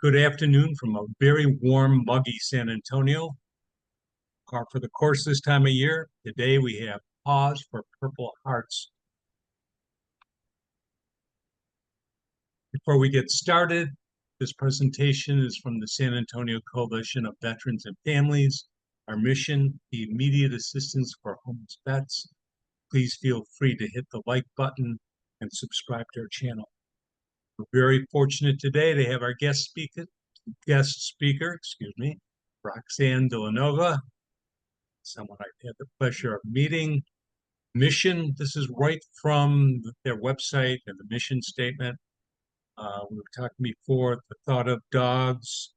Good afternoon from a very warm, muggy San Antonio. Par for the course this time of year. Today we have Paws for Purple Hearts. Before we get started, this presentation is from the San Antonio Coalition of Veterans and Families. Our mission, the immediate assistance for homeless vets. Please feel free to hit the like button and subscribe to our channel. We're very fortunate today to have our guest speaker, Roxanne Villanova, someone I've had the pleasure of meeting. Mission, this is right from their website and the mission statement. We were talking before, the thought of dogs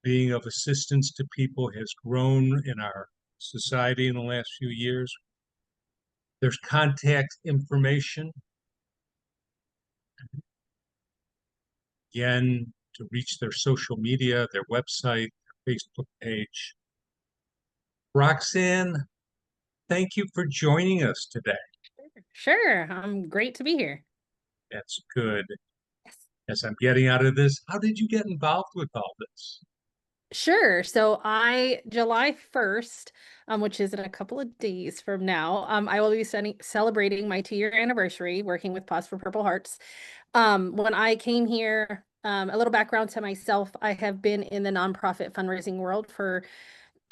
being of assistance to people has grown in our society in the last few years. There's contact information. Again, to reach their social media, their website, their Facebook page. Roxanne, thank you for joining us today. Sure, great to be here. That's good. Yes. As I'm getting out of this, how did you get involved with all this? Sure. So July 1st, which is in a couple of days from now, I will be celebrating my 2-year anniversary working with Paws for Purple Hearts. When I came here, a little background to myself, I have been in the nonprofit fundraising world for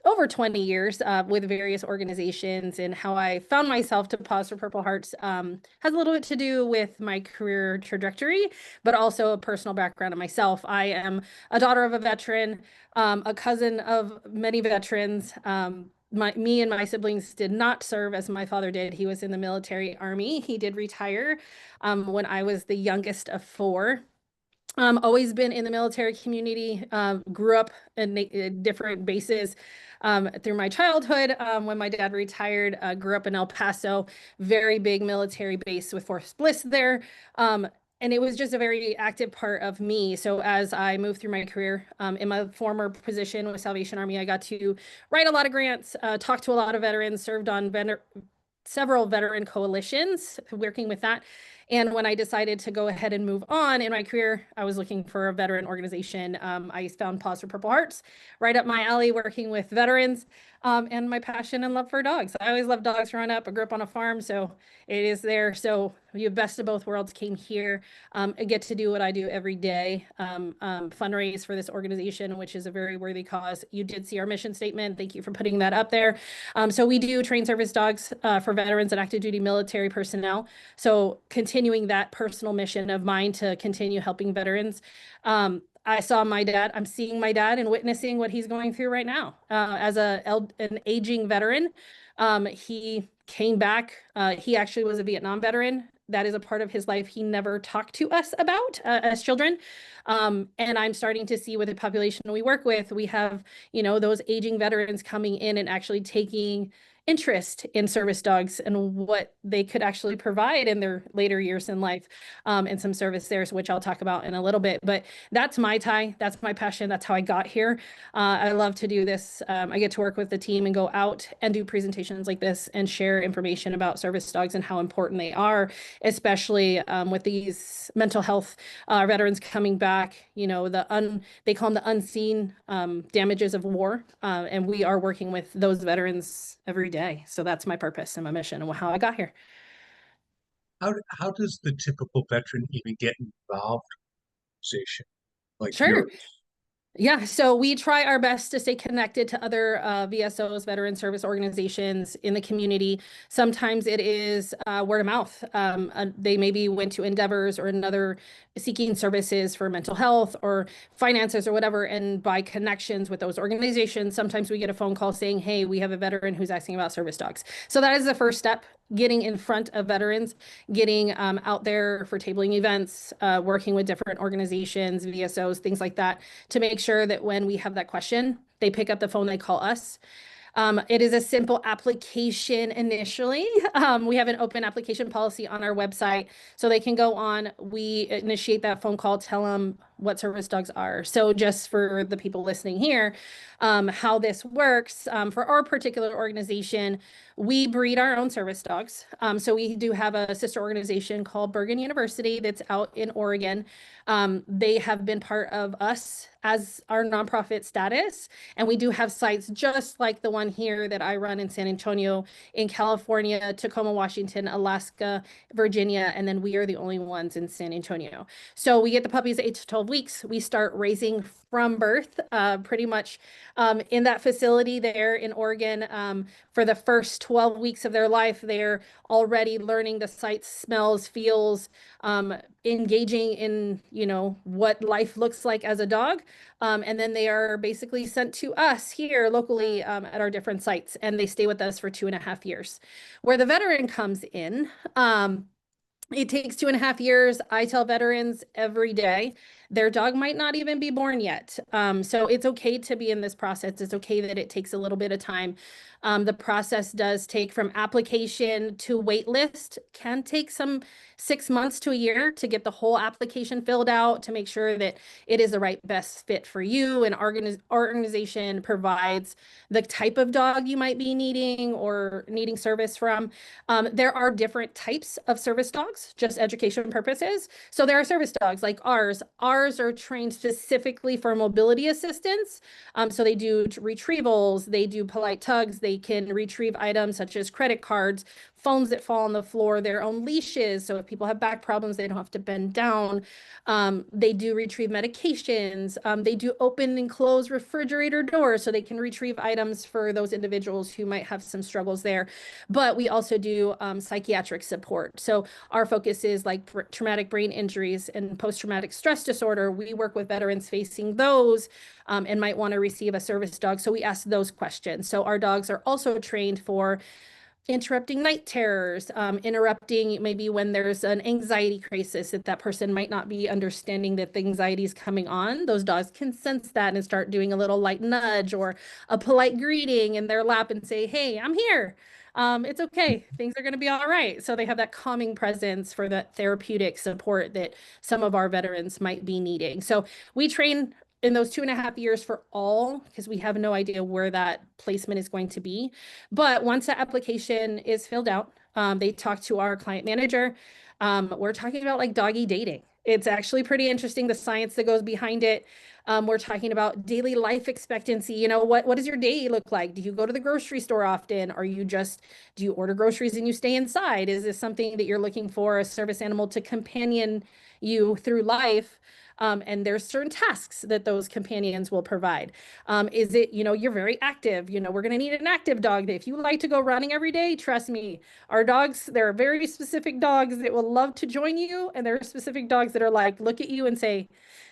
over 20 years with various organizations, and how I found myself to Paws for Purple Hearts has a little bit to do with my career trajectory, but also a personal background of myself. I am a daughter of a veteran, a cousin of many veterans. Me and my siblings did not serve as my father did. He was in the military army. He did retire when I was the youngest of 4. Always been in the military community, grew up in different bases through my childhood. When my dad retired, grew up in El Paso, very big military base with Fort Bliss there. And it was just a very active part of me. So as I moved through my career, in my former position with Salvation Army, I got to write a lot of grants, talk to a lot of veterans, served on several veteran coalitions, working with that. And when I decided to go ahead and move on in my career, I was looking for a veteran organization. I found Paws for Purple Hearts right up my alley, working with veterans, and my passion and love for dogs. I always loved dogs growing up. I grew up on a farm, so it is there. So you best of both worlds came here. I get to do what I do every day, fundraise for this organization, which is a very worthy cause. You did see our mission statement. Thank you for putting that up there. So we do train service dogs for veterans and active duty military personnel. So continuing that personal mission of mine to continue helping veterans. I saw my dad. I'm seeing my dad and witnessing what he's going through right now. As an aging veteran, he came back. He actually was a Vietnam veteran. That is a part of his life he never talked to us about as children. And I'm starting to see with the population we work with, we have, those aging veterans coming in and actually taking interest in service dogs and what they could actually provide in their later years in life, and some service there, which I'll talk about in a little bit. But that's my tie. That's my passion. That's how I got here. I love to do this. I get to work with the team and go out and do presentations like this and share information about service dogs and how important they are, especially with these mental health veterans coming back. They call them the unseen damages of war, and we are working with those veterans every day. So that's my purpose and my mission and how I got here. How does the typical veteran even get involved in an organization like Sure. yours? Yeah, so we try our best to stay connected to other VSOs, veteran service organizations in the community. Sometimes it is word of mouth. They maybe went to Endeavors or another seeking services for mental health or finances or whatever. And by connections with those organizations, sometimes we get a phone call saying, hey, we have a veteran who's asking about service dogs. So that is the first step, getting in front of veterans, getting out there for tabling events, working with different organizations, VSOs, things like that, to make sure that when we have that question, they pick up the phone, they call us. It is a simple application initially. We have an open application policy on our website, so they can go on. We initiate that phone call, tell them what service dogs are. So just for the people listening here, how this works, for our particular organization, we breed our own service dogs. So we do have a sister organization called Bergen University that's out in Oregon. They have been part of us as our nonprofit status, and we do have sites just like the one here that I run in San Antonio, in California, Tacoma, Washington, Alaska, Virginia, and then we are the only ones in San Antonio. So we get the puppies at 8 to 12 weeks. We start raising from birth, pretty much in that facility there in Oregon. For the first 12 weeks of their life, they're already learning the sights, smells, feels, engaging in, what life looks like as a dog. And then they are basically sent to us here locally at our different sites, and they stay with us for 2.5 years. Where the veteran comes in, it takes 2.5 years. I tell veterans every day, their dog might not even be born yet. So it's okay to be in this process. It's okay that it takes a little bit of time. The process does take from application to wait list, can take some 6 months to a year to get the whole application filled out, to make sure that it is the right best fit for you. And our organization provides the type of dog you might be needing or needing service from. There are different types of service dogs, just education purposes. So there are service dogs like ours. Ours are trained specifically for mobility assistance. So they do retrievals, they do polite tugs, they can retrieve items such as credit cards, phones that fall on the floor, their own leashes. So if people have back problems, they don't have to bend down. They do retrieve medications. They do open and close refrigerator doors so they can retrieve items for those individuals who might have some struggles there. But we also do psychiatric support. So our focus is like traumatic brain injuries and post-traumatic stress disorder. We work with veterans facing those and might want to receive a service dog. So we ask those questions. So our dogs are also trained for interrupting night terrors, interrupting maybe when there's an anxiety crisis that person might not be understanding that the anxiety is coming on. Those dogs can sense that and start doing a little light nudge or a polite greeting in their lap and say, hey, I'm here. It's okay. Things are going to be all right. So they have that calming presence for that therapeutic support that some of our veterans might be needing. So we train in those 2.5 years for all, because we have no idea where that placement is going to be. But once that application is filled out, they talk to our client manager. We're talking about like doggy dating. It's actually pretty interesting, the science that goes behind it. We're talking about daily life expectancy. What does your day look like? Do you go to the grocery store often? Do you order groceries and you stay inside? Is this something that you're looking for a service animal to companion you through life? And there's certain tasks that those companions will provide. Is it, you're very active, we're going to need an active dog. If you like to go running every day, trust me, our dogs, there are very specific dogs that will love to join you. And there are specific dogs that are like, look at you and say,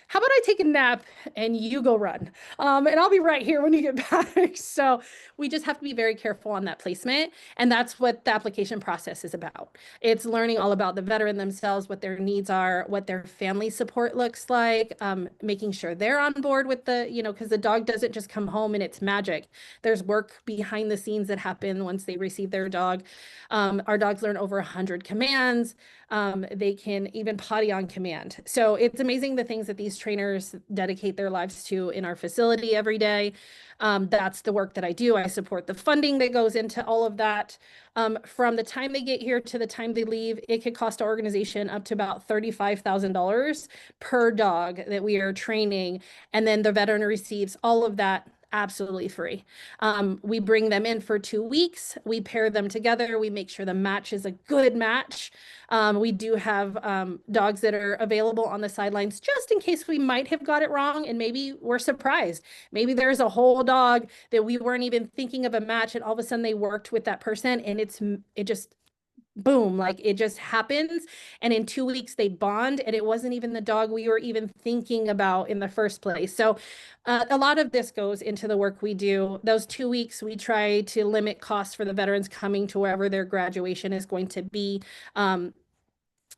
how about I take a nap and you go run? And I'll be right here when you get back. So we just have to be very careful on that placement. And that's what the application process is about. It's learning all about the veteran themselves, what their needs are, what their family support looks like, making sure they're on board with because the dog doesn't just come home and it's magic. There's work behind the scenes that happen once they receive their dog. Our dogs learn over 100 commands. They can even potty on command. So it's amazing the things that these trainers dedicate their lives to in our facility every day. That's the work that I do. I support the funding that goes into all of that. From the time they get here to the time they leave, it could cost our organization up to about $35,000 per dog that we are training. And then the veteran receives all of that absolutely free. We bring them in for 2 weeks. We pair them together. We make sure the match is a good match. We do have dogs that are available on the sidelines just in case we might have got it wrong and maybe we're surprised. Maybe there's a whole dog that we weren't even thinking of a match and all of a sudden they worked with that person and it just boom, like it just happens. And in 2 weeks they bond and it wasn't even the dog we were even thinking about in the first place. So a lot of this goes into the work we do. Those 2 weeks, we try to limit costs for the veterans coming to wherever their graduation is going to be.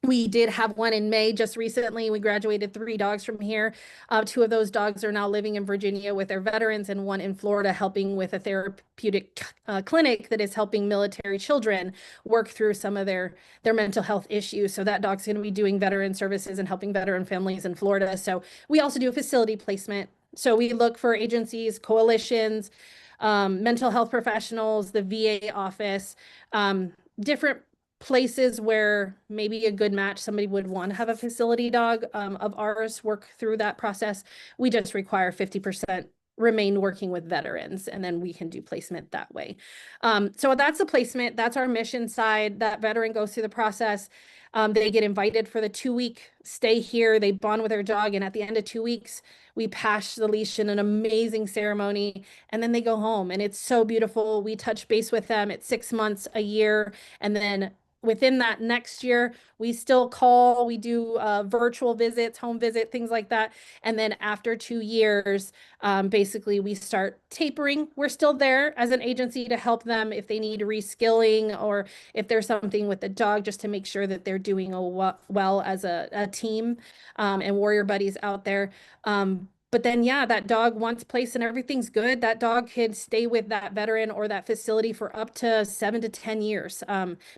We did have one in May just recently. We graduated 3 dogs from here. 2 of those dogs are now living in Virginia with their veterans, and one in Florida helping with a therapeutic clinic that is helping military children work through some of their mental health issues. So that dog's going to be doing veteran services and helping veteran families in Florida. So we also do facility placement. So we look for agencies, coalitions, mental health professionals, the VA office, different places where maybe a good match, somebody would want to have a facility dog of ours work through that process. We just require 50% remain working with veterans, and then we can do placement that way. So that's the placement. That's our mission side. That veteran goes through the process. They get invited for the 2-week stay here. They bond with their dog, and at the end of 2 weeks, we pass the leash in an amazing ceremony, and then they go home, and it's so beautiful. We touch base with them at 6 months, a year, and then within that next year, we still call, we do virtual visits, home visit, things like that. And then after 2 years, basically we start tapering. We're still there as an agency to help them if they need reskilling or if there's something with the dog, just to make sure that they're doing well as a team, and warrior buddies out there. But then, yeah, that dog, once placed and everything's good, that dog could stay with that veteran or that facility for up to 7 to 10 years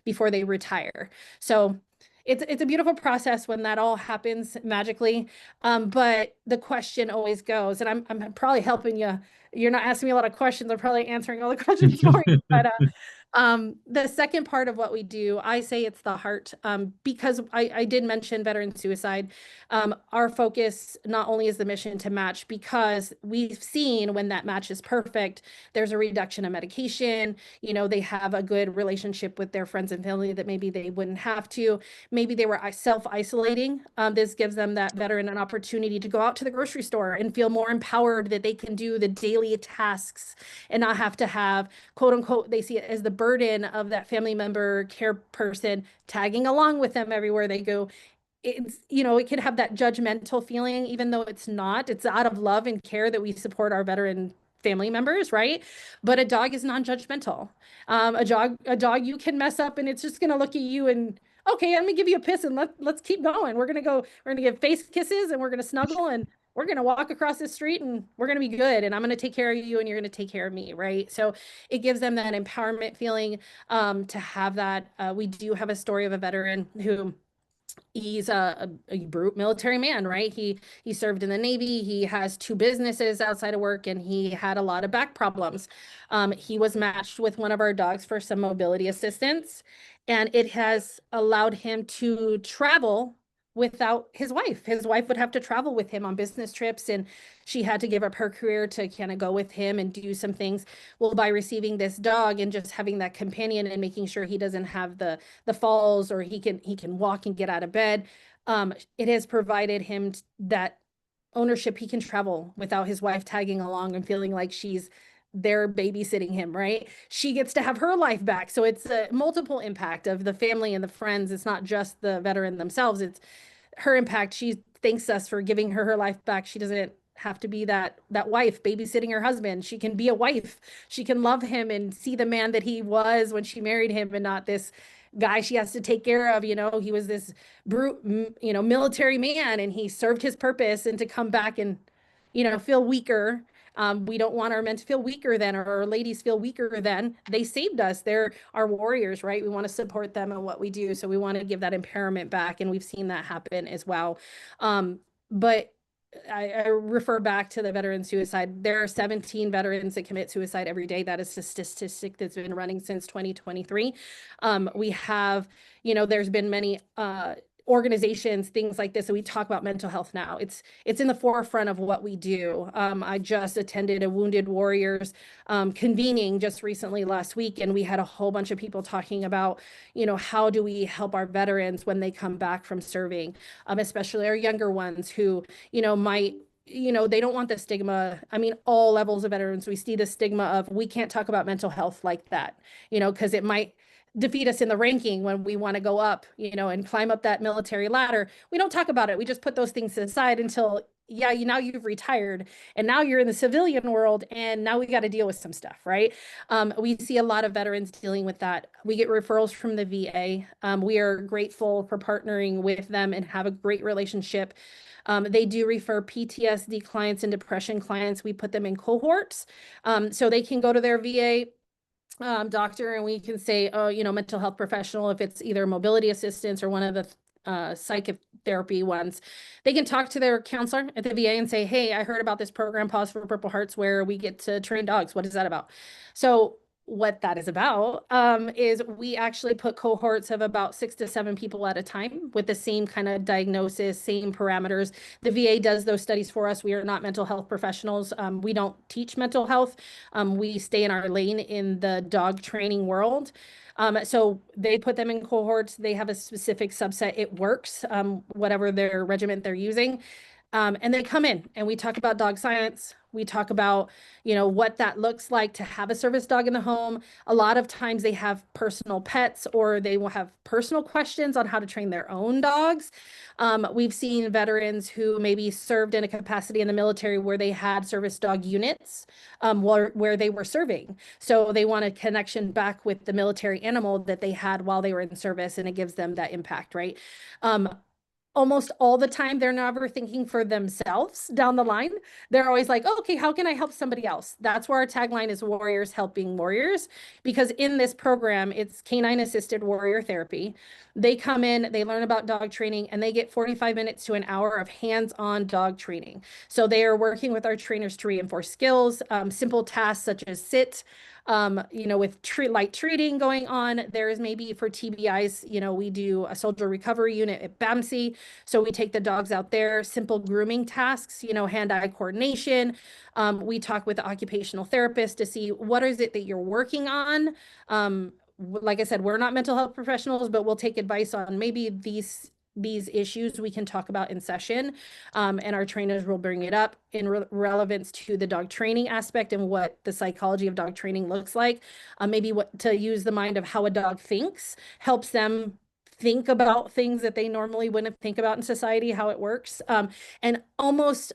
before they retire. So it's a beautiful process when that all happens magically. But the question always goes, and I'm probably helping you. You're not asking me a lot of questions. I'm probably answering all the questions for you. But the second part of what we do, I say it's the heart, because I did mention veteran suicide. Our focus not only is the mission to match, because we've seen when that match is perfect, there's a reduction of medication. They have a good relationship with their friends and family that maybe they wouldn't have to. Maybe they were self-isolating. This gives them, that veteran, an opportunity to go out to the grocery store and feel more empowered that they can do the daily tasks and not have to have, quote unquote, they see it as the burden of that family member care person tagging along with them everywhere they go. It could have that judgmental feeling, even though it's not. It's out of love and care that we support our veteran family members, right? But a dog is non-judgmental. A dog you can mess up and it's just gonna look at you and, okay, let me give you a piss and let's keep going. We're gonna give face kisses and we're gonna snuggle and we're gonna walk across the street and we're gonna be good, and I'm gonna take care of you and you're gonna take care of me, right? So it gives them that empowerment feeling, to have that. We do have a story of a veteran who, he's a brute military man, right? He served in the Navy. He has 2 businesses outside of work, and he had a lot of back problems. He was matched with one of our dogs for some mobility assistance, and it has allowed him to travel without his wife. His wife would have to travel with him on business trips, and she had to give up her career to kind of go with him and do some things. Well, by receiving this dog and just having that companion and making sure he doesn't have the falls, or he can walk and get out of bed, it has provided him that ownership. He can travel without his wife tagging along and feeling like she's there babysitting him, right? She gets to have her life back. So it's a multiple impact of the family and the friends. It's not just the veteran themselves, it's her impact. She thanks us for giving her life back. She doesn't have to be that wife babysitting her husband. She can be a wife. She can love him and see the man that he was when she married him, and not this guy she has to take care of. He was this brute, military man, and he served his purpose, and to come back and, feel weaker. We don't want our men to feel weaker than, or our ladies feel weaker than. They saved us. They're our warriors, right? We want to support them in what we do. So we want to give that empowerment back. And we've seen that happen as well. But I refer back to the veteran suicide. There are 17 veterans that commit suicide every day. That is a statistic that's been running since 2023. We have, there's been many organizations, things like this. So we talk about mental health now. It's in the forefront of what we do. I just attended a Wounded Warriors convening just recently last week, and we had a whole bunch of people talking about, how do we help our veterans when they come back from serving, especially our younger ones who, might, they don't want the stigma. I mean, all levels of veterans, we see the stigma of, we can't talk about mental health like that, because it might defeat us in the ranking when we want to go up, and climb up that military ladder. We don't talk about it. We just put those things aside until yeah, now you've retired and now you're in the civilian world and now we got to deal with some stuff, right? We see a lot of veterans dealing with that. We get referrals from the VA. We are grateful for partnering with them and have a great relationship. They do refer PTSD clients and depression clients. We put them in cohorts, so they can go to their VA doctor and we can say, oh, mental health professional, if it's either mobility assistance or one of the psychotherapy ones, they can talk to their counselor at the VA and say, hey, I heard about this program, Paws for Purple Hearts, where we get to train dogs. What is that about? So what that is about is we actually put cohorts of about 6 to 7 people at a time with the same kind of diagnosis, same parameters. The VA does those studies for us. We are not mental health professionals. We don't teach mental health. We stay in our lane in the dog training world. So they put them in cohorts. They have a specific subset. It works, whatever their regiment they're using. And they come in and we talk about dog science. We talk about, what that looks like to have a service dog in the home. A lot of times they have personal pets or they will have personal questions on how to train their own dogs. We've seen veterans who maybe served in a capacity in the military where they had service dog units where they were serving. So they want a connection back with the military animal that they had while they were in service, and it gives them that impact, right? Almost all the time, they're never thinking for themselves down the line. They're always like, oh, okay, how can I help somebody else? That's where our tagline is Warriors Helping Warriors, because in this program, it's Canine-Assisted Warrior Therapy. They come in, they learn about dog training, and they get 45 minutes to an hour of hands-on dog training. So they are working with our trainers to reinforce skills, simple tasks such as sit, with light treating going on. There is maybe for TBIs, we do a soldier recovery unit at BAMC. So we take the dogs out there, simple grooming tasks, hand-eye coordination. We talk with the occupational therapist to see what is it that you're working on. Like I said, we're not mental health professionals, but we'll take advice on maybe these issues we can talk about in session, and our trainers will bring it up in relevance to the dog training aspect and what the psychology of dog training looks like. Maybe what to use the mind of how a dog thinks helps them think about things that they normally wouldn't think about in society, how it works. And almost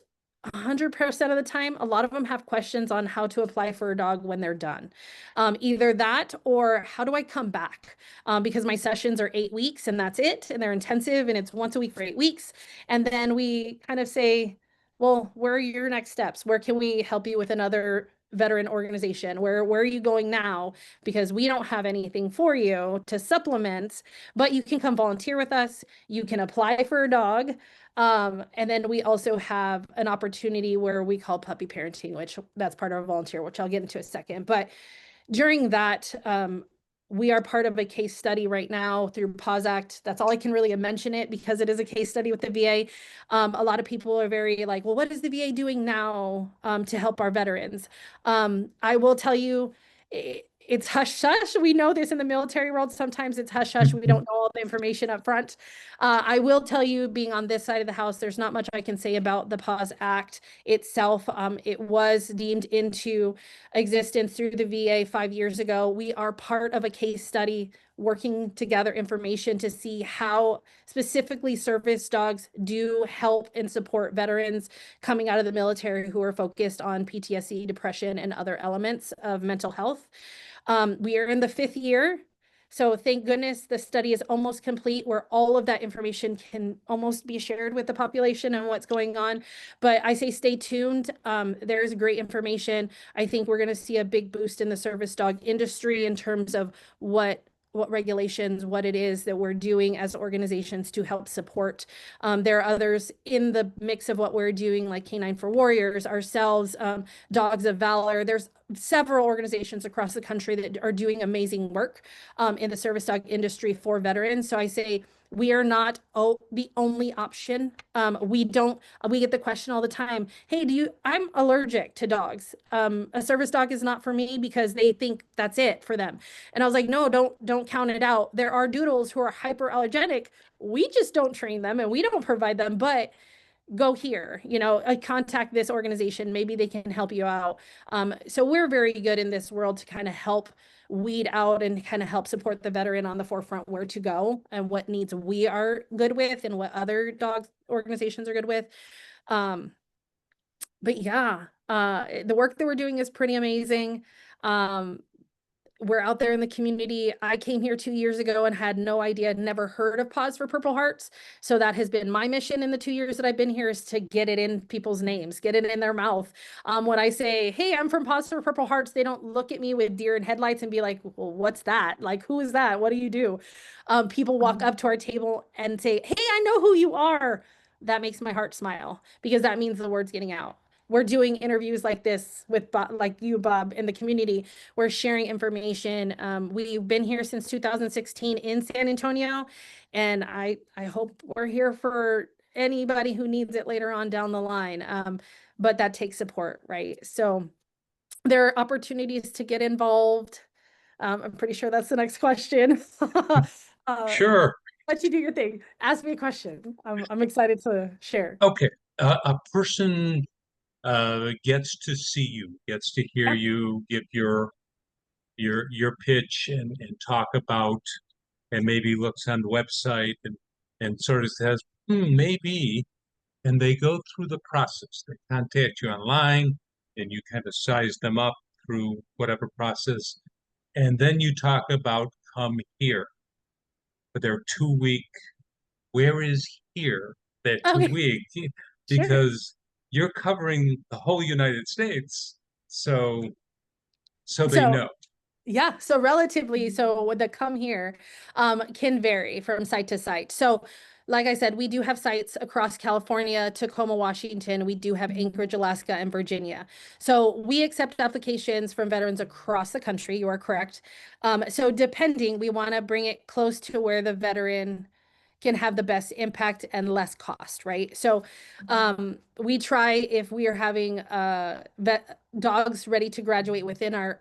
100% of the time, a lot of them have questions on how to apply for a dog when they're done. Either that or how do I come back? Because my sessions are 8 weeks and that's it. And they're intensive and it's once a week for 8 weeks. And then we kind of say, well, where are your next steps? Where can we help you with another veteran organization? Where are you going now? Because we don't have anything for you to supplement, but you can come volunteer with us. You can apply for a dog. And then we also have an opportunity where we call puppy parenting, which that's part of our volunteer, which I'll get into a second. But during that, we are part of a case study right now through Paws Act. That's all I can really mention it because it is a case study with the VA. A lot of people are very like, well, what is the VA doing now to help our veterans? I will tell you, it's hush hush. We know this in the military world. Sometimes it's hush hush. We don't know all the information up front. I will tell you, being on this side of the house, there's not much I can say about the Paws Act itself. It was deemed into existence through the VA 5 years ago. We are part of a case study working together information to see how specifically service dogs do help and support veterans coming out of the military who are focused on PTSD, depression, and other elements of mental health. We are in the 5th year. So thank goodness the study is almost complete where all of that information can almost be shared with the population and what's going on. But I say stay tuned. There's great information. I think we're going to see a big boost in the service dog industry in terms of what regulations, what it is that we're doing as organizations to help support. There are others in the mix of what we're doing, like Canine for Warriors, ourselves, Dogs of Valor. There's several organizations across the country that are doing amazing work in the service dog industry for veterans. So I say we are not the only option. We get the question all the time, hey, I'm allergic to dogs. A service dog is not for me because they think that's it for them. And I was like, no, don't count it out. There are doodles who are hyperallergenic. We just don't train them and we don't provide them, but go here, contact this organization. Maybe they can help you out. So we're very good in this world to kind of help weed out and kind of help support the veteran on the forefront where to go and what needs we are good with and what other dog organizations are good with. But yeah, the work that we're doing is pretty amazing. Um, we're out there in the community. I came here 2 years ago and had no idea, had never heard of Paws for Purple Hearts. So that has been my mission in the 2 years that I've been here, is to get it in people's names, get it in their mouth. When I say, hey, I'm from Paws for Purple Hearts, they don't look at me with deer in headlights and be like, well, what's that? Like, who is that? What do you do? People walk up to our table and say, hey, I know who you are. That makes my heart smile, because that means the word's getting out. We're doing interviews like this with like you, Bob, in the community. We're sharing information. We've been here since 2016 in San Antonio, and I hope we're here for anybody who needs it later on down the line. But that takes support, right? So there are opportunities to get involved. I'm pretty sure that's the next question. Sure. Let you do your thing. Ask me a question. I'm excited to share. Okay. A person gets to see you, gets to hear Yeah. you give your pitch and talk about, and maybe looks on the website and sort of says, maybe, and they go through the process. They contact you online and you kind of size them up through whatever process. And then you talk about come here for their 2 week. Where is here that two Okay, week? sure. Because you're covering the whole United States. So they So know. yeah, so relatively, so with the come here, can vary from site to site. So, like I said, we do have sites across California, Tacoma, Washington. We do have Anchorage, Alaska, and Virginia. So we accept applications from veterans across the country. You are correct. So depending, we want to bring it close to where the veteran can have the best impact and less cost, right? So we try, if we are having vet dogs ready to graduate within our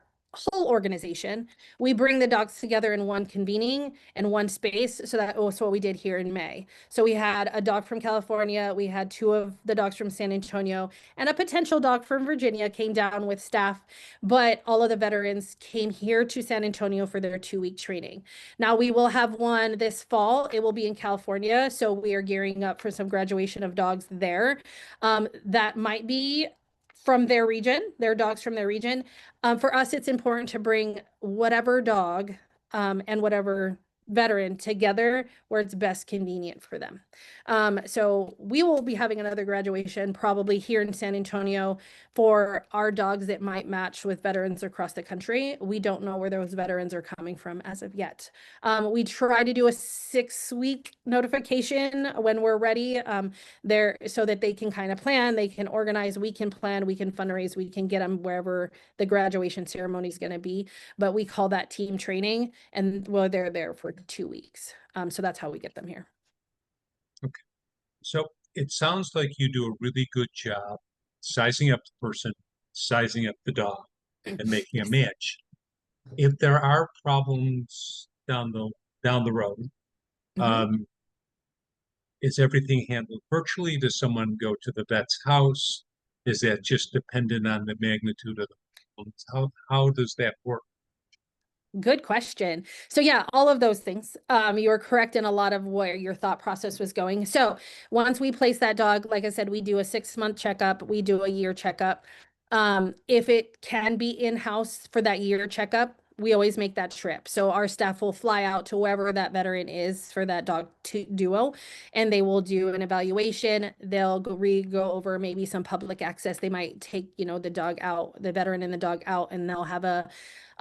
whole organization, we bring the dogs together in one convening and one space. So that was what we did here in May. So we had a dog from California, we had two of the dogs from San Antonio, and a potential dog from Virginia came down with staff, but all of the veterans came here to San Antonio for their 2 week training. Now we will have one this fall. It will be in California, so we are gearing up for some graduation of dogs there. That might be from their region, their dogs from their region. For us, it's important to bring whatever dog and whatever veteran together where it's best convenient for them. So we will be having another graduation probably here in San Antonio for our dogs that might match with veterans across the country. We don't know where those veterans are coming from as of yet. We try to do a 6 week notification when we're ready there, so that they can kind of plan, they can organize, we can plan, we can fundraise, we can get them wherever the graduation ceremony is going to be. But we call that team training, and well, they're there for 2 weeks. So that's how we get them here. Okay. So it sounds like you do a really good job sizing up the person, sizing up the dog, and making a Yes. match. If there are problems down the road, Mhm. um, is everything handled virtually? Does someone go to the vet's house? Is that just dependent on the magnitude of the problems? How does that work? Good question. So yeah, all of those things. You are correct in a lot of where your thought process was going. So once we place that dog, like I said, we do a 6 month checkup, we do a year checkup. If it can be in-house for that year checkup, we always make that trip. So our staff will fly out to wherever that veteran is for that dog duo, and they will do an evaluation. They'll go over maybe some public access. They might take, the dog out, the veteran and the dog out, and they'll have a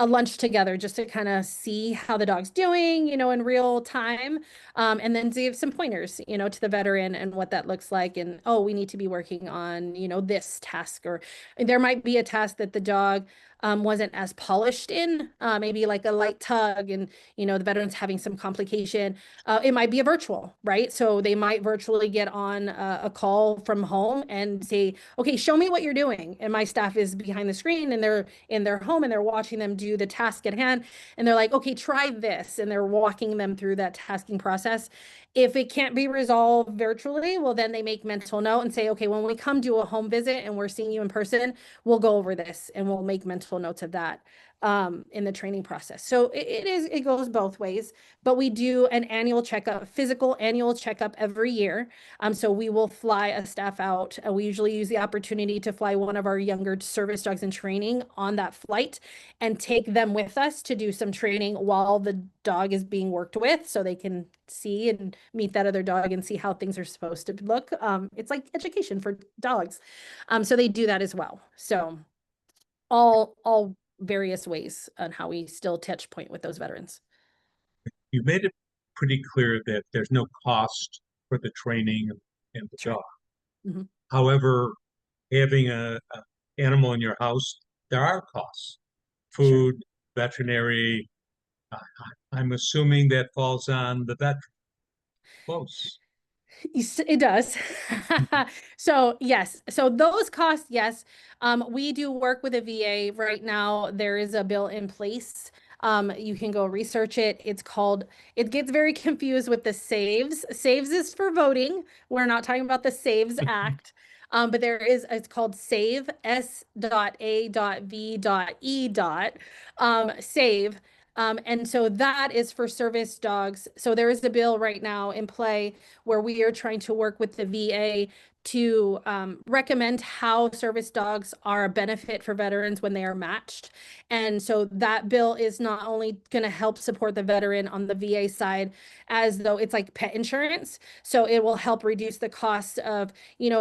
lunch together just to kind of see how the dog's doing, in real time. And then give some pointers, to the veteran and what that looks like. And, oh, we need to be working on, this task, or there might be a task that the dog wasn't as polished in, maybe like a light tug, and, the veteran's having some complication. It might be a virtual, right? So they might virtually get on a call from home and say, okay, show me what you're doing. And my staff is behind the screen and they're in their home and they're watching them do the task at hand. And they're like, okay, try this. And they're walking them through that tasking process. If it can't be resolved virtually, well, then they make mental note and say, okay, when we come do a home visit and we're seeing you in person, we'll go over this and we'll make mental notes of that. in the training process. So it goes both ways, but we do an annual checkup, physical annual checkup every year. So we will fly a staff out. We usually use the opportunity to fly one of our younger service dogs in training on that flight and take them with us to do some training while the dog is being worked with, so they can see and meet that other dog and see how things are supposed to look. It's like education for dogs. So they do that as well. So all various ways on how we still touch point with those veterans. You made it pretty clear that there's no cost for the training and the Sure. dog. Mhm. However, having a animal in your house, there are costs. Sure. Food, veterinary. Uh, I'm assuming that falls on the vet. Close. It does. So yes, so those costs, yes. We do work with a VA right now. There is a bill in place. You can go research it. It gets very confused with the SAVES. SAVES is for voting. We're not talking about the SAVES Act. But it's called SAVE, S.A.V.E. SAVE. And so that is for service dogs. So there is a bill right now in play where we are trying to work with the VA to recommend how service dogs are a benefit for veterans when they are matched. And so that bill is not only going to help support the veteran on the VA side, as though it's like pet insurance. So it will help reduce the cost of,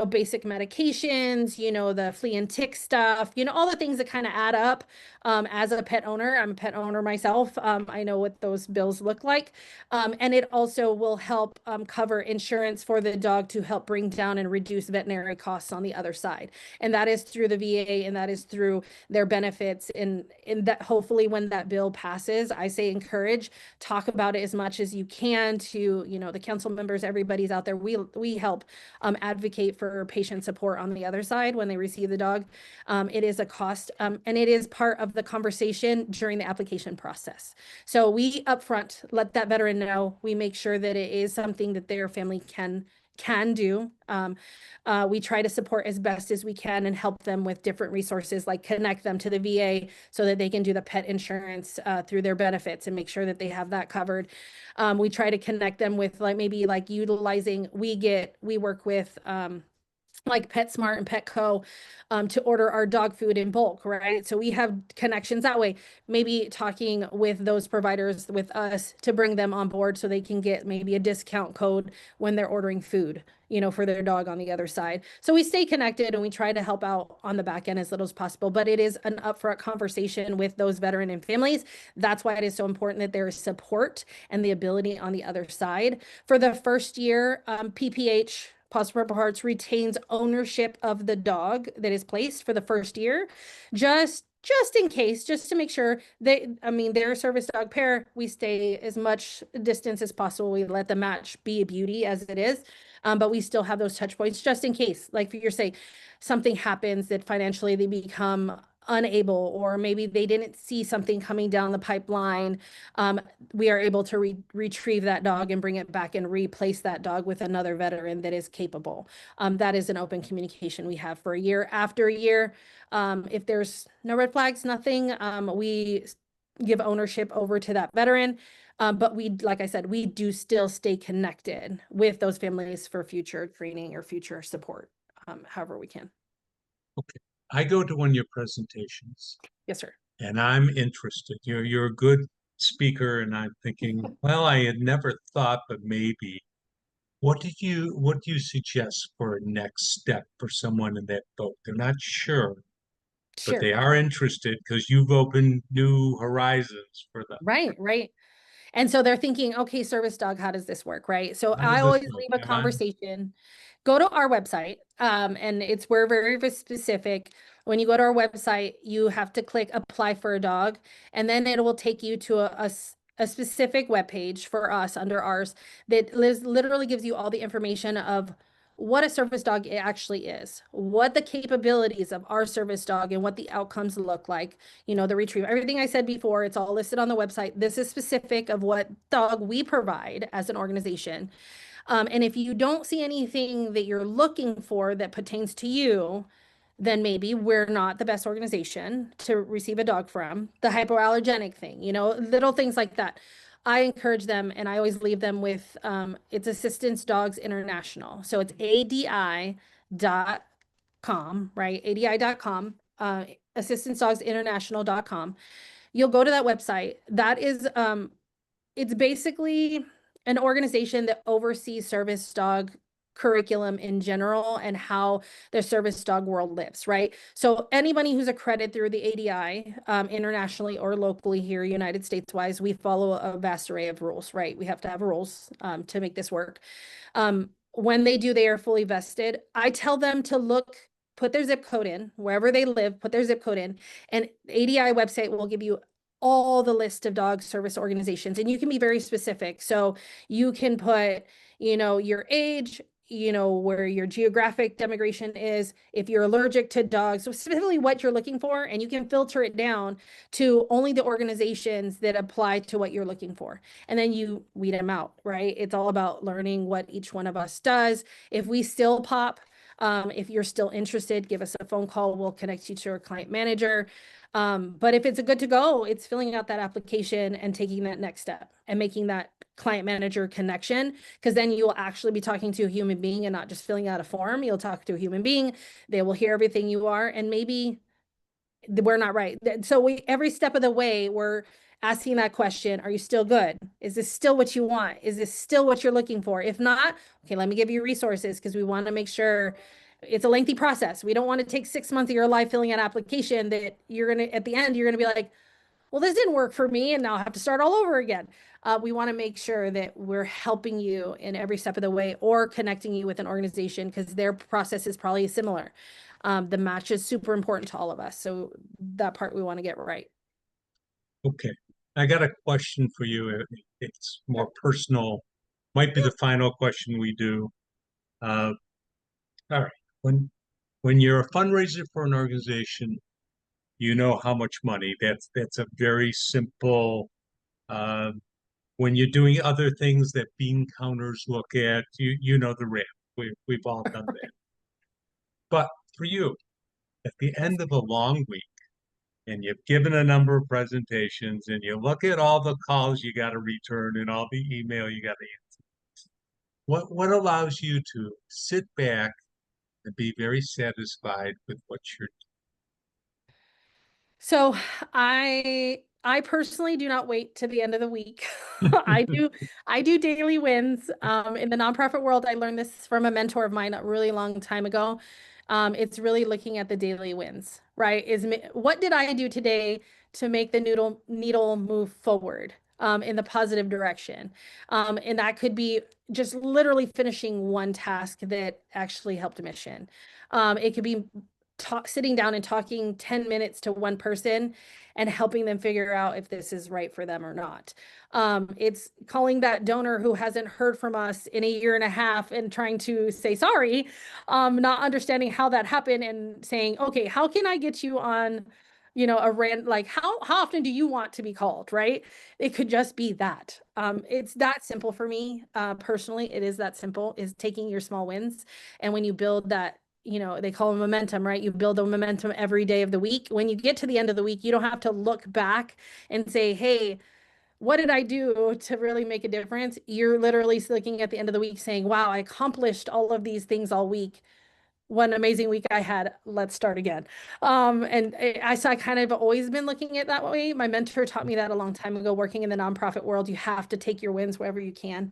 basic medications, the flea and tick stuff, all the things that kind of add up. As a pet owner, I'm a pet owner myself. I know what those bills look like. And it also will help cover insurance for the dog to help bring down and reduce veterinary costs on the other side. And that is through the VA, and that is through their benefits. And in that, hopefully when that bill passes, I say encourage, talk about it as much as you can to, the council members, everybody's out there. We help advocate for patient support on the other side when they receive the dog. It is a cost, and it is part of the conversation during the application process. So we upfront let that veteran know. We make sure that it is something that their family can do. We try to support as best as we can and help them with different resources, like connect them to the VA so that they can do the pet insurance through their benefits and make sure that they have that covered. We try to connect them with maybe utilizing, we work with like PetSmart and Petco to order our dog food in bulk, right? So we have connections that way, maybe talking with those providers with us to bring them on board so they can get maybe a discount code when they're ordering food, for their dog on the other side. So we stay connected and we try to help out on the back end as little as possible, but it is an upfront conversation with those veteran and families. That's why it is so important that there is support and the ability on the other side. For the first year, PPH, Paws for Purple Hearts, retains ownership of the dog that is placed for the first year, just in case, just to make sure they're a service dog pair. We stay as much distance as possible. We let the match be a beauty as it is. But we still have those touch points just in case, like for your sake, something happens that financially they become unable, or maybe they didn't see something coming down the pipeline. We are able to retrieve that dog and bring it back and replace that dog with another veteran that is capable. That is an open communication we have for a year. After a year, if there's no red flags, nothing, we give ownership over to that veteran. But like I said, we do still stay connected with those families for future training or future support, however we can. Okay. I go to one of your presentations Yes, sir. and I'm interested. You're a good speaker, and I'm thinking, well, I had never thought, but maybe. What do you suggest for a next step for someone in that boat? They're not sure, but Sure. they are interested because you've opened new horizons for them. Right, right. And so they're thinking, okay, service dog, how does this work? Right. So How does I this always work? leave a conversation. Go to our website. And we're very, very specific. When you go to our website, you have to click apply for a dog, and then it will take you to a specific web page for us under ours that literally gives you all the information of what a service dog actually is, what the capabilities of our service dog and what the outcomes look like, the retrieval, everything I said before, it's all listed on the website. This is specific of what dog we provide as an organization. And if you don't see anything that you're looking for that pertains to you, then maybe we're not the best organization to receive a dog from. The hypoallergenic thing, little things like that. I encourage them, and I always leave them with it's Assistance Dogs International. So it's ADI.com, right? ADI.com, AssistanceDogsInternational.com. You'll go to that website. That is it's basically an organization that oversees service dog curriculum in general and how the service dog world lives, right? So anybody who's accredited through the ADI, internationally or locally here, United States wise, we follow a vast array of rules, right? We have to have rules to make this work. When they do, they are fully vested. I tell them to put their zip code in, wherever they live, put their zip code in, and ADI website will give you all the list of dog service organizations, and you can be very specific. So you can put, your age, where your geographic demographic is, if you're allergic to dogs, so specifically what you're looking for, and you can filter it down to only the organizations that apply to what you're looking for. And then you weed them out, right? It's all about learning what each one of us does. If we still pop, if you're still interested, give us a phone call. We'll connect you to our client manager. But if it's a good to go, it's filling out that application and taking that next step and making that client manager connection, because then you will actually be talking to a human being and not just filling out a form. You'll talk to a human being. They will hear everything you are, and maybe we're not right. So every step of the way, we're asking that question. Are you still good? Is this still what you want? Is this still what you're looking for? If not, okay, let me give you resources, because we want to make sure. It's a lengthy process. We don't want to take 6 months of your life filling out an application that at the end, you're going to be like, well, this didn't work for me, and now I have to start all over again. We want to make sure that we're helping you in every step of the way, or connecting you with an organization, because their process is probably similar. The match is super important to all of us. So that part we want to get right. Okay. I got a question for you. It's more personal, might be the final question we do. Uh, all right. When you're a fundraiser for an organization, you know how much money. That's a very simple. Uh, when you're doing other things that bean counters look at, you know the ramp. We've all done that. But for you, at the end of a long week, and you've given a number of presentations, and you look at all the calls you got to return and all the email you got to answer, what allows you to sit back and be very satisfied with what you're So I personally do not wait to the end of the week. doing? I do daily wins. In the nonprofit world, I learned this from a mentor of mine a really long time ago. It's really looking at the daily wins, right? What did I do today to make the needle move forward in the positive direction? And that could be just literally finishing one task that actually helped a mission. It could be sitting down and talking 10 minutes to one person and helping them figure out if this is right for them or not. It's calling that donor who hasn't heard from us in a year and a half and trying to say sorry, not understanding how that happened, and saying, okay, how can I get you on, like how often do you want to be called, right? It could just be that. It's that simple for me. Personally, it is that simple, is taking your small wins. And when you build that, they call them momentum, right? You build the momentum every day of the week. When you get to the end of the week, you don't have to look back and say, hey, what did I do to really make a difference? You're literally looking at the end of the week saying, wow, I accomplished all of these things all week. What an amazing week I had. Let's start again. And I kind of always been looking at it that way. My mentor taught me that a long time ago, working in the nonprofit world. You have to take your wins wherever you can.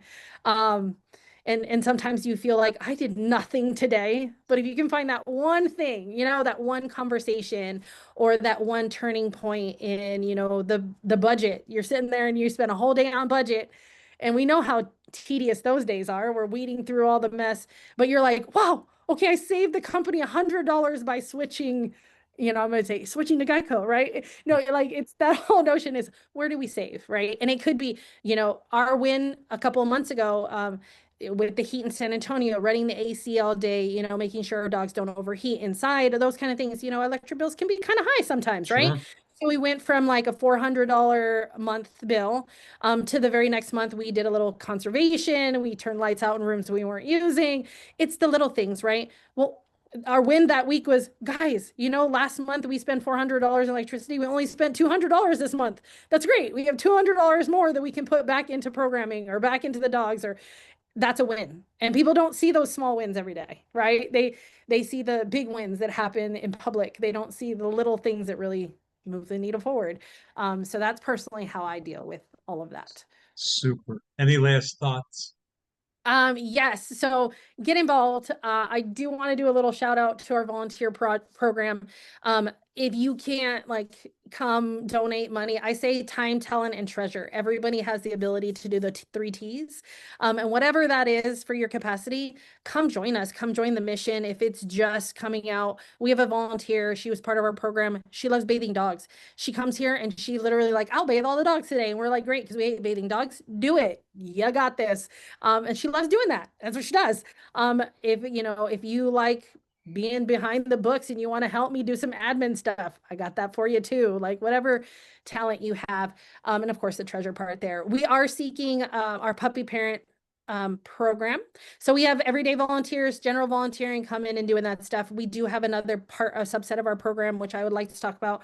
And sometimes you feel like I did nothing today, but if you can find that one thing, that one conversation or that one turning point in, the budget, you're sitting there and you spend a whole day on budget, and we know how tedious those days are. We're weeding through all the mess, but you're like, wow, okay, I saved the company $100 by switching, I'm going to say switching to Geico, right? No, like it's that whole notion is, where do we save, right? And it could be, our win a couple of months ago, with the heat in San Antonio, running the AC all day, making sure our dogs don't overheat inside, those kind of things. Electric bills can be kind of high sometimes, right? Sure. So we went from like a $400 a month bill, to the very next month, we did a little conservation. We turned lights out in rooms we weren't using. It's the little things, right? Well, Our win that week was, guys, last month we spent $400 in electricity. We only spent $200 this month. That's great. We have $200 more that we can put back into programming or back into the dogs, or that's a win. And people don't see those small wins every day, right? They see the big wins that happen in public. They don't see the little things that really move the needle forward. So that's personally how I deal with all of that. Super. Any last thoughts? Yes. So get involved. I do want to do a little shout out to our volunteer program. If you can't come donate money, I say time, talent, and treasure. Everybody has the ability to do the three T's. And whatever that is for your capacity, come join us. Come join the mission. If it's just coming out, we have a volunteer. She was part of our program. She loves bathing dogs. She comes here and she literally I'll bathe all the dogs today. And we're like, great, because we hate bathing dogs. Do it. You got this. And she loves doing that. That's what she does. If you like being behind the books and you want to help me do some admin stuff, I got that for you too. Whatever talent you have. And of course the treasure part there. We are seeking our puppy parent program. So we have everyday volunteers, general volunteering, come in and doing that stuff. We do have another part, a subset of our program, which I would like to talk about.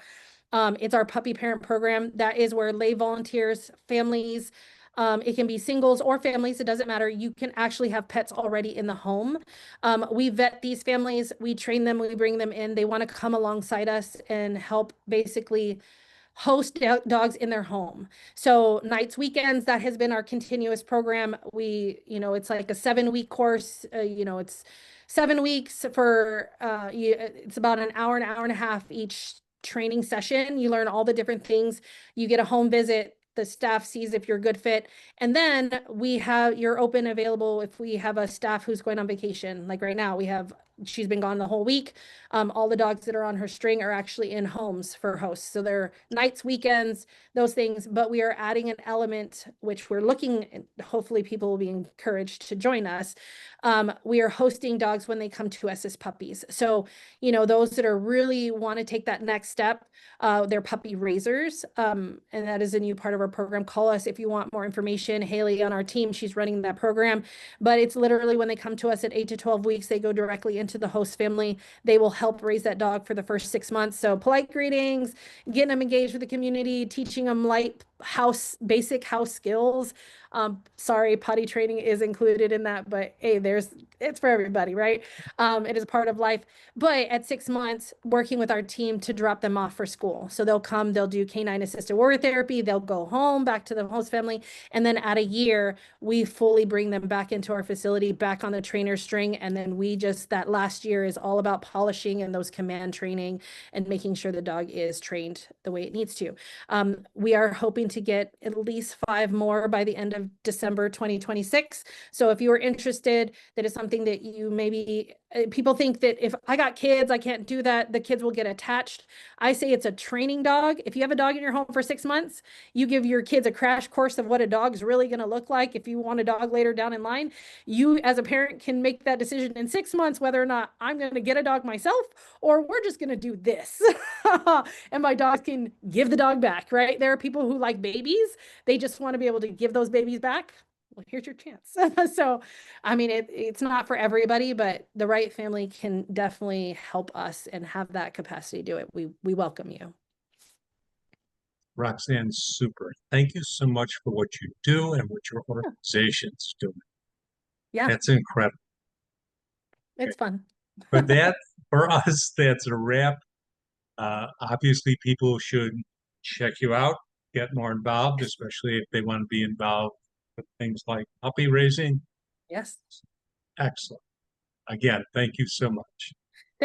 It's our puppy parent program. That is where lay volunteers, families, it can be singles or families. It doesn't matter. You can actually have pets already in the home. We vet these families. We train them. We bring them in. They want to come alongside us and help basically host dogs in their home. So nights, weekends, that has been our continuous program. It's like a 7-week course. It's 7 weeks for, it's about an hour and a half each training session. You learn all the different things. You get a home visit. The staff sees if you're a good fit. And then you're open, available if we have a staff who's going on vacation. Like right now, she's been gone the whole week. All the dogs that are on her string are actually in homes for hosts. So they're nights, weekends, those things. But we are adding an element, which we're looking, hopefully people will be encouraged to join us. We are hosting dogs when they come to us as puppies. So, those that are really want to take that next step, they're puppy raisers. And that is a new part of our program. Call us if you want more information. Haley on our team, she's running that program. But it's literally when they come to us at 8 to 12 weeks, they go directly into the host family. They will help raise that dog for the first 6 months. So polite greetings, getting them engaged with the community, teaching them basic house skills. Sorry, potty training is included in that, but hey, it's for everybody, right? It is part of life. But at 6 months, working with our team to drop them off for school. So they'll do Canine-Assisted Warrior Therapy. They'll go home back to the host family. And then at a year, we fully bring them back into our facility, back on the trainer string. And then that last year is all about polishing and those command training and making sure the dog is trained the way it needs to. We are hoping to get at least 5 more by the end of December 2026. So if you are interested, that is something that you maybe, people think that if I got kids, I can't do that. The kids will get attached. I say it's a training dog. If you have a dog in your home for 6 months, you give your kids a crash course of what a dog's really going to look like. If you want a dog later down in line, you as a parent can make that decision in 6 months, whether or not I'm going to get a dog myself, or we're just going to do this. And my dog can give the dog back, right? There are people who like babies. They just want to be able to give those babies back. Well, here's your chance. So, I mean, it's not for everybody, but the right family can definitely help us and have that capacity to do it. We welcome you. Roxanne, super. Thank you so much for what you do and what your organization's doing. Yeah, That's incredible. it's fun. But for us, that's a wrap. Obviously, people should check you out, get more involved, especially if they want to be involved with things like puppy raising. Yes. Excellent. Again, thank you so much.